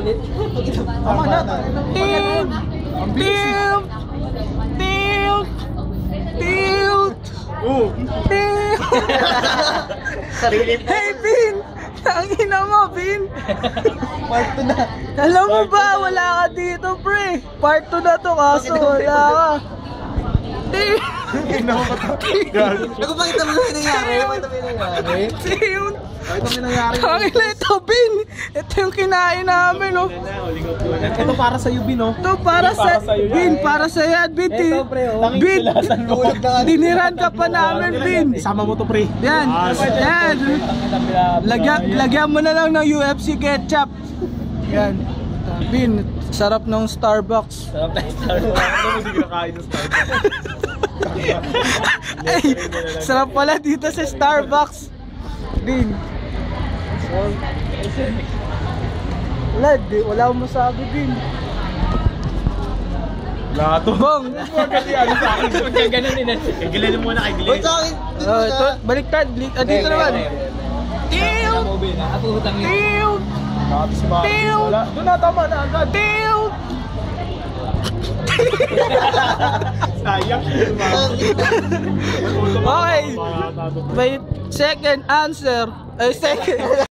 ulit. Tama na. Tilt! Tilt! Tilt! Tilt! Tilt! Sarili. Hey, Bin! Tangina mo, Bin! Part 2 na. Alam mo ba, wala ka dito, pre! Part 2 na to, kaso wala ka. Tilt! Nagpapakita mo yung nangyari. Pakita mo yung nangyari. Tilt! Pakita mo yung nangyari. Tangina, ito, Bin! Ito yung kinain namin, oh! Ito para sa Bin, no? Ito para sa Bin, para sa yan, Bin. Ito, pre, oh. Bin, diniran ka pa namin, Bin. Isama mo to, pre. Yan, yan. Lagyan mo na lang ng UFC ketchup. Yan. Bin, sarap ng Starbucks. Sarap tayo Starbucks. Ano mo di kinakain ng Starbucks? Ay, sarap pala dito sa Starbucks. Bin. Wala akong masabi, Bin. Lato. Bong! Ano sa akin? Magkaganon din. Gilin mo na kay Gilin. Sa akin. Baliktad. Dito naman. Tilt! Ako utang yun. Tilt! Lato si Maki. Tilt! Wala. Doon na, tama na agad. Tilt! Sayang. Okay. May second answer. Ay, second.